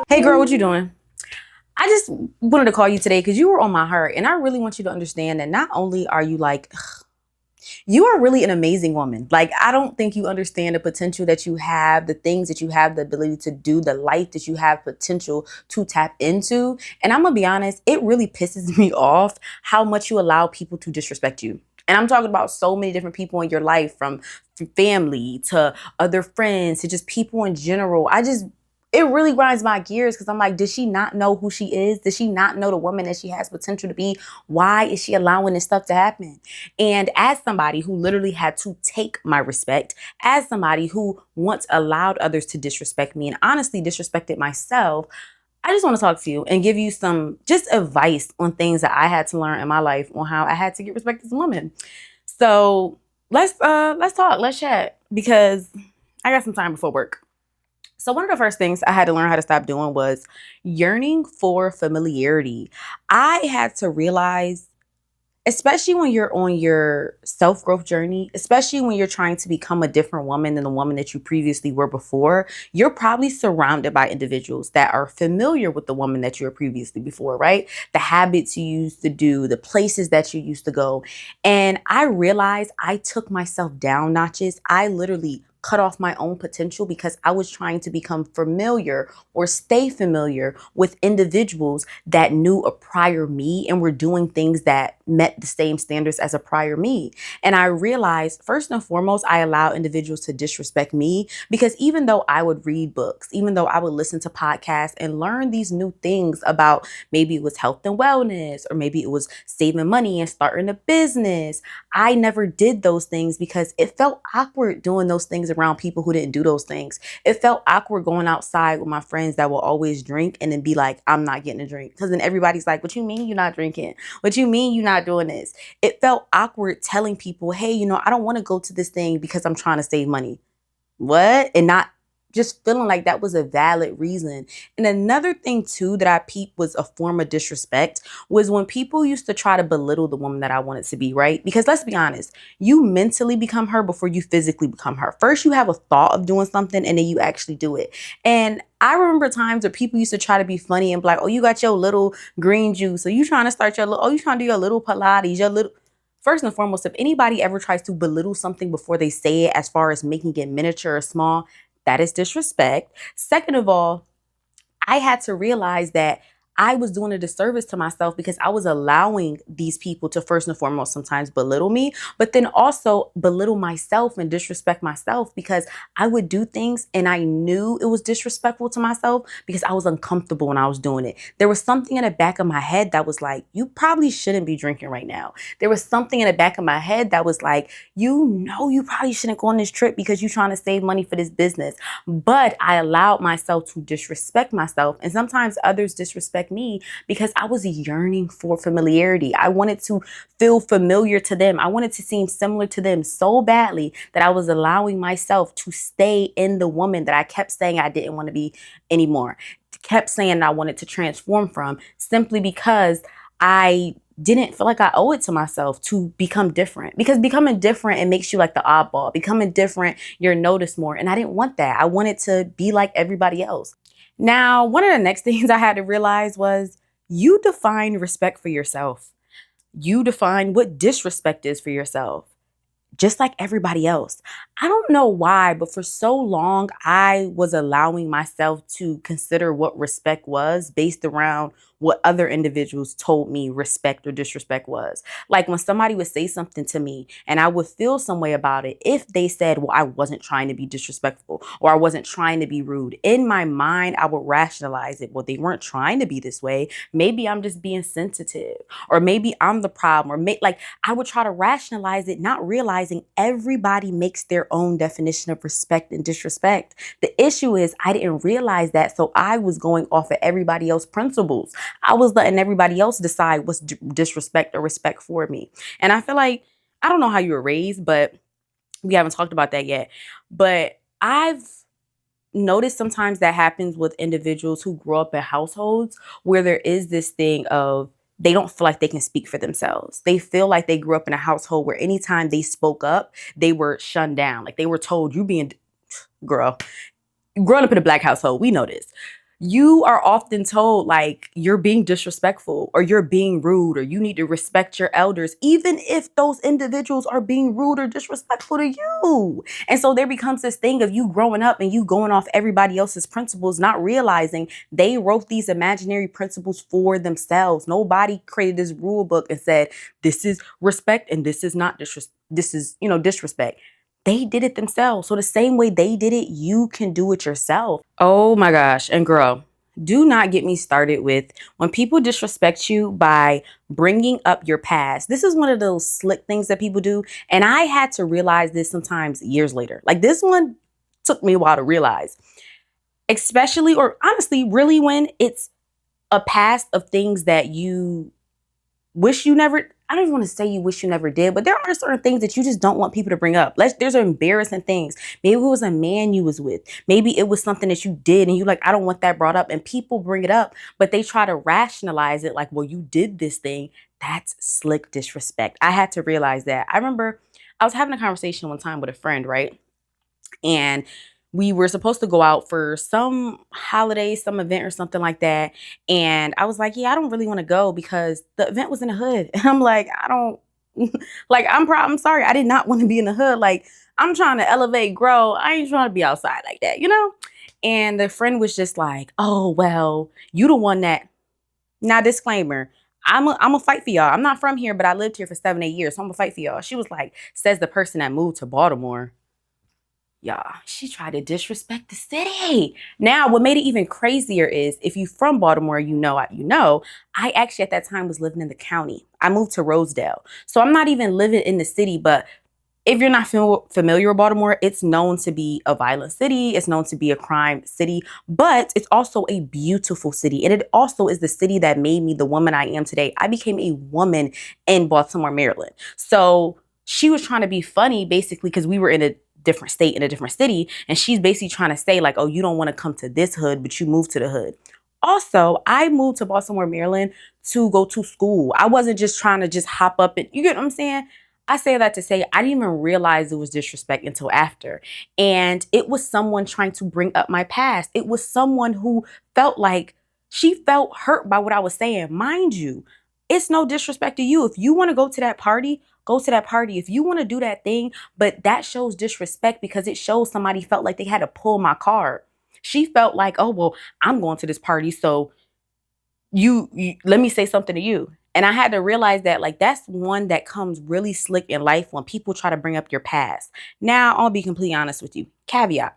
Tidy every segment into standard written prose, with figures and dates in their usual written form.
Hey girl, what you doing? I just wanted to call you today because you were on my heart, and I really want you to understand that not only are you like, you are really an amazing woman. Like, I don't think you understand the potential that you have, the things that you have, the ability to do, the life that you have potential to tap into. And I'm gonna be honest, it really pisses me off how much you allow people to disrespect you. And I'm talking about so many different people in your life, from family to other friends to just people in general. It really grinds my gears because I'm like, does she not know who she is? Does she not know the woman that she has potential to be? Why is she allowing this stuff to happen? And as somebody who literally had to take my respect, as somebody who once allowed others to disrespect me and honestly disrespected myself, I just want to talk to you and give you some just advice on things that I had to learn in my life on how I had to get respect as a woman. So let's talk, let's chat because I got some time before work. So one of the first things I had to learn how to stop doing was yearning for familiarity. I had to realize, especially when you're on your self-growth journey, especially when you're trying to become a different woman than the woman that you previously were before, you're probably surrounded by individuals that are familiar with the woman that you were previously before, right? The habits you used to do, the places that you used to go. And I realized I took myself down notches. I literally cut off my own potential because I was trying to become familiar or stay familiar with individuals that knew a prior me and were doing things that met the same standards as a prior me. And I realized, first and foremost, I allow individuals to disrespect me because even though I would read books, even though I would listen to podcasts and learn these new things about, maybe it was health and wellness, or maybe it was saving money and starting a business, I never did those things because it felt awkward doing those things around people who didn't do those things. It felt awkward going outside with my friends that will always drink and then be like, I'm not getting a drink. Because then everybody's like, what you mean you're not drinking? What you mean you're not doing this? It felt awkward telling people, hey, I don't want to go to this thing because I'm trying to save money. What? And not just feeling like that was a valid reason. And another thing too that I peeped was a form of disrespect was when people used to try to belittle the woman that I wanted to be, right? Because let's be honest, you mentally become her before you physically become her. First you have a thought of doing something and then you actually do it. And I remember times where people used to try to be funny and be like, oh, you got your little green juice. So you trying to start your little, oh, you trying to do your little Pilates, your little. First and foremost, if anybody ever tries to belittle something before they say it, as far as making it miniature or small, that is disrespect. Second of all, I had to realize that I was doing a disservice to myself because I was allowing these people to first and foremost sometimes belittle me, but then also belittle myself and disrespect myself because I would do things and I knew it was disrespectful to myself because I was uncomfortable when I was doing it. There was something in the back of my head that was like, you probably shouldn't be drinking right now. There was something in the back of my head that was like, you probably shouldn't go on this trip because you're trying to save money for this business. But I allowed myself to disrespect myself. And sometimes others disrespect me because I was yearning for familiarity. I wanted to feel familiar to them. I wanted to seem similar to them so badly that I was allowing myself to stay in the woman that I kept saying I didn't want to be anymore. Kept saying I wanted to transform from, simply because I didn't feel like I owe it to myself to become different, because becoming different, it makes you like the oddball. Becoming different, you're noticed more. And I didn't want that. I wanted to be like everybody else. Now, one of the next things I had to realize was you define respect for yourself. You define what disrespect is for yourself, just like everybody else. I don't know why, but for so long, I was allowing myself to consider what respect was based around what other individuals told me respect or disrespect was. Like when somebody would say something to me and I would feel some way about it if they said, well, I wasn't trying to be disrespectful or I wasn't trying to be rude. In my mind, I would rationalize it. Well, they weren't trying to be this way. Maybe I'm just being sensitive, or maybe I'm the problem, or like I would try to rationalize it, not realizing everybody makes their own definition of respect and disrespect. The issue is I didn't realize that, so I was going off of everybody else's principles. I was letting everybody else decide what's disrespect or respect for me. And I feel like, I don't know how you were raised, but we haven't talked about that yet. But I've noticed sometimes that happens with individuals who grow up in households where there is this thing of they don't feel like they can speak for themselves. They feel like they grew up in a household where anytime they spoke up, they were shunned down. Like they were told, you being, girl, growing up in a black household, we know this. You are often told like you're being disrespectful or you're being rude or you need to respect your elders, even if those individuals are being rude or disrespectful to you. And so there becomes this thing of you growing up and you going off everybody else's principles, not realizing they wrote these imaginary principles for themselves. Nobody created this rule book and said, this is respect and this is not disrespect. This is, disrespect. They did it themselves. So the same way they did it, you can do it yourself. Oh my gosh. And girl, do not get me started with when people disrespect you by bringing up your past. This is one of those slick things that people do. And I had to realize this sometimes years later. Like this one took me a while to realize, especially or honestly, really when it's a past of things that you wish you never, I don't even want to say you wish you never did, but there are certain things that you just don't want people to bring up. There's embarrassing things. Maybe it was a man you was with. Maybe it was something that you did and you like, I don't want that brought up. And people bring it up, but they try to rationalize it like, well, you did this thing. That's slick disrespect. I had to realize that. I remember I was having a conversation one time with a friend, right? And we were supposed to go out for some holiday, some event or something like that. And I was like, yeah, I don't really want to go because the event was in the hood. And I'm like, I don't like, I'm sorry. I did not want to be in the hood. Like, I'm trying to elevate, grow. I ain't trying to be outside like that, you know? And the friend was just like, oh, well, you the one that, now disclaimer, I'm a fight for y'all. I'm not from here, but I lived here for 7, 8 years. So I'm gonna fight for y'all. She was like, says the person that moved to Baltimore. Y'all, she tried to disrespect the city. Now, what made it even crazier is if you from Baltimore, I actually at that time was living in the county. I moved to Rosedale. So I'm not even living in the city, but if you're not familiar with Baltimore, it's known to be a violent city. It's known to be a crime city, but it's also a beautiful city. And it also is the city that made me the woman I am today. I became a woman in Baltimore, Maryland. So she was trying to be funny basically because we were in a different state in a different city. And she's basically trying to say like, oh, you don't want to come to this hood, but you moved to the hood. Also, I moved to Baltimore, Maryland to go to school. I wasn't just trying to just hop up and you get what I'm saying? I say that to say I didn't even realize it was disrespect until after. And it was someone trying to bring up my past. It was someone who felt like she felt hurt by what I was saying. Mind you, it's no disrespect to you. If you want to go to that party, go to that party. If you want to do that thing, but that shows disrespect because it shows somebody felt like they had to pull my card. She felt like, oh, well, I'm going to this party. So you let me say something to you. And I had to realize that like that's one that comes really slick in life when people try to bring up your past. Now, I'll be completely honest with you. Caveat.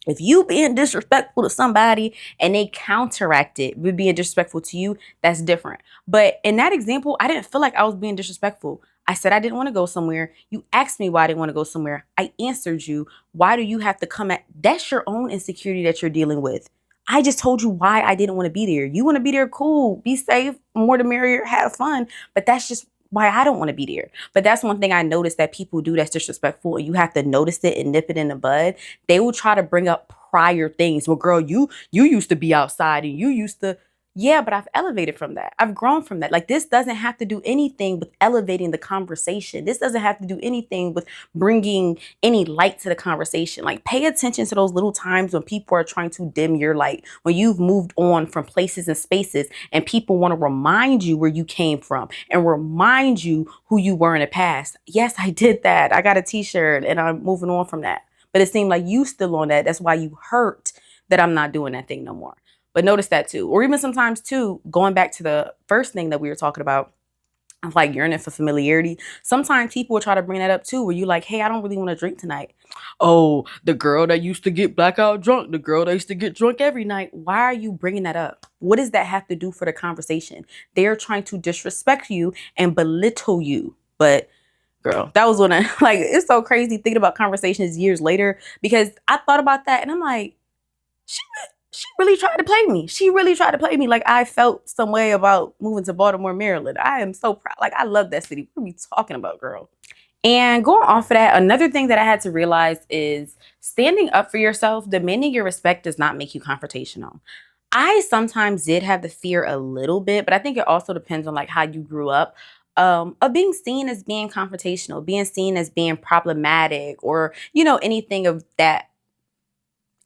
If you being disrespectful to somebody and they counteract it with being disrespectful to you, that's different. But in that example, I didn't feel like I was being disrespectful. I said I didn't want to go somewhere. You asked me why I didn't want to go somewhere. I answered you. Why do you have to come at? That's your own insecurity that you're dealing with. I just told you why I didn't want to be there. You want to be there, cool. Be safe, more the merrier, have fun. But that's just why I don't want to be there. But that's one thing I noticed that people do that's disrespectful, and you have to notice it and nip it in the bud. They will try to bring up prior things. Well, girl, you used to be outside and you used to. Yeah, but I've elevated from that. I've grown from that. Like this doesn't have to do anything with elevating the conversation. This doesn't have to do anything with bringing any light to the conversation. Like pay attention to those little times when people are trying to dim your light, when you've moved on from places and spaces and people want to remind you where you came from and remind you who you were in the past. Yes, I did that. I got a t-shirt and I'm moving on from that. But it seemed like you still on that. That's why you hurt that I'm not doing that thing no more. But notice that too. Or even sometimes too, going back to the first thing that we were talking about, of like yearning for familiarity. Sometimes people will try to bring that up too, where you like, hey, I don't really want to drink tonight. Oh, the girl that used to get blackout drunk, the girl that used to get drunk every night. Why are you bringing that up? What does that have to do for the conversation? They're trying to disrespect you and belittle you. But girl, that was when I like, it's so crazy thinking about conversations years later because I thought about that and I'm like, she, she really tried to play me. She really tried to play me. Like I felt some way about moving to Baltimore, Maryland. I am so proud. Like I love that city. What are we talking about, girl? And going off of that, another thing that I had to realize is standing up for yourself, demanding your respect does not make you confrontational. I sometimes did have the fear a little bit, but I think it also depends on like how you grew up. Of being seen as being confrontational, being seen as being problematic, or anything of that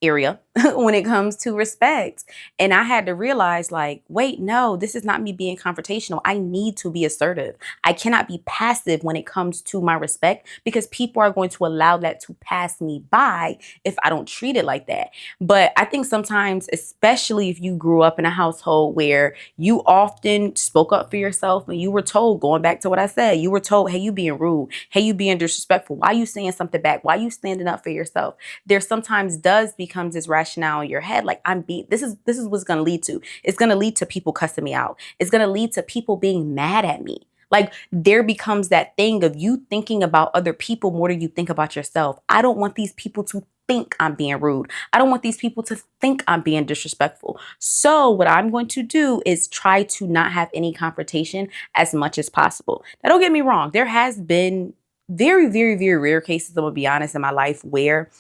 area. when it comes to respect. And I had to realize, like, wait, no, this is not me being confrontational. I need to be assertive. I cannot be passive when it comes to my respect, because people are going to allow that to pass me by if I don't treat it like that. But I think sometimes, especially if you grew up in a household where you often spoke up for yourself and you were told, going back to what I said, you were told, hey, you being rude, hey, you being disrespectful, why you saying something back, why you standing up for yourself, there sometimes does becomes this rationale in your head, like, this is what's going to lead to. It's going to lead to people cussing me out. It's going to lead to people being mad at me. Like, there becomes that thing of you thinking about other people more than you think about yourself. I don't want these people to think I'm being rude. I don't want these people to think I'm being disrespectful. So what I'm going to do is try to not have any confrontation as much as possible. Now, don't get me wrong. There has been very, very, very rare cases, I'm gonna be honest, in my life where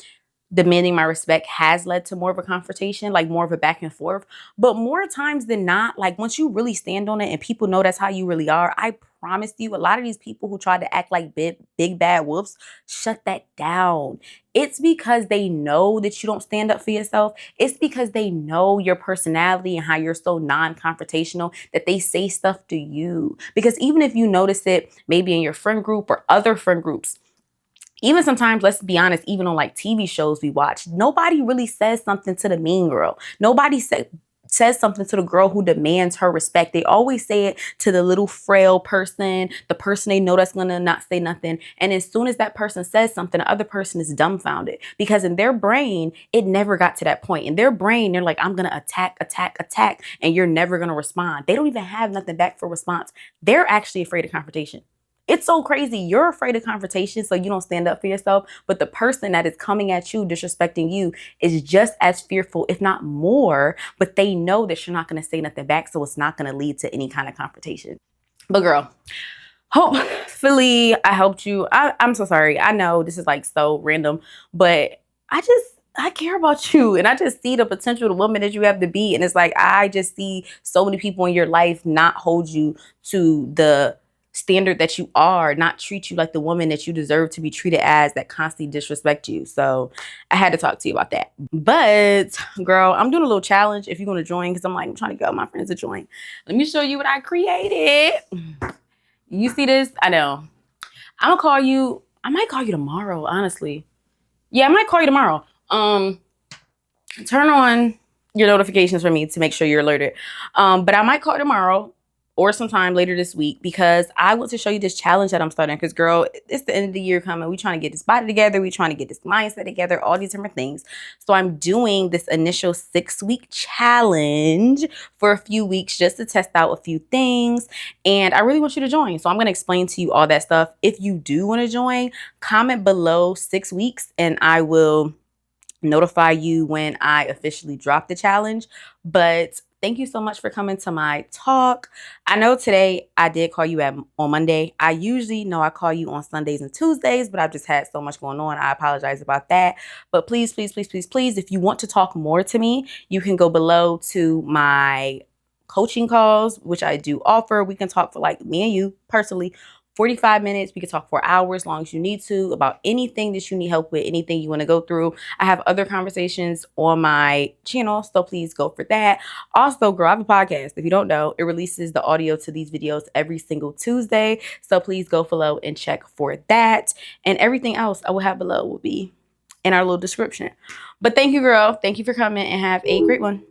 demanding my respect has led to more of a confrontation, like more of a back and forth. But more times than not, like, once you really stand on it and people know that's how you really are, I promise you, a lot of these people who try to act like big bad wolves, shut that down. It's because they know that you don't stand up for yourself. It's because they know your personality and how you're so non-confrontational that they say stuff to you. Because even if you notice it maybe in your friend group or other friend groups, even sometimes, let's be honest, even on like TV shows we watch, nobody really says something to the mean girl. Nobody says something to the girl who demands her respect. They always say it to the little frail person, the person they know that's going to not say nothing. And as soon as that person says something, the other person is dumbfounded, because in their brain, it never got to that point. In their brain, they're like, I'm going to attack, attack, attack, and you're never going to respond. They don't even have nothing back for response. They're actually afraid of confrontation. It's so crazy. You're afraid of confrontation, so you don't stand up for yourself. But the person that is coming at you, disrespecting you, is just as fearful, if not more. But they know that you're not going to say nothing back, so it's not going to lead to any kind of confrontation. But girl, hopefully I helped you. I'm so sorry. I know this is like so random, but I care about you, and I just see the potential, the woman that you have to be. And it's like, I just see so many people in your life not hold you to the standard that you are, not treat you like the woman that you deserve to be treated as, that constantly disrespect you. So I had to talk to you about that. But girl, I'm doing a little challenge if you want to join, because I'm trying to get my friends to join. Let me show you what I created. You see this? I know. I'm gonna call you. I might call you tomorrow, honestly. Yeah, I might call you tomorrow. Turn on your notifications for me to make sure you're alerted. But I might call tomorrow or sometime later this week, because I want to show you this challenge that I'm starting. Because girl, it's the end of the year coming. We trying to get this body together. We trying to get this mindset together, all these different things. So I'm doing this initial 6-week challenge for a few weeks just to test out a few things. And I really want you to join. So I'm going to explain to you all that stuff. If you do want to join, comment below 6 weeks and I will notify you when I officially drop the challenge. But thank you so much for coming to my talk. I know today I did call you on Monday. I usually know I call you on Sundays and Tuesdays, but I've just had so much going on. I apologize about that. But please, please, please, please, please, if you want to talk more to me, you can go below to my coaching calls, which I do offer. We can talk for, like, me and you personally, 45 minutes. We can talk for hours, as long as you need to, about anything that you need help with, anything you want to go through. I have other conversations on my channel, so please go for that. Also, girl, I have a podcast. If you don't know, it releases the audio to these videos every single Tuesday. So please go below and check for that. And everything else I will have below will be in our little description. But thank you, girl. Thank you for coming, and have a great one.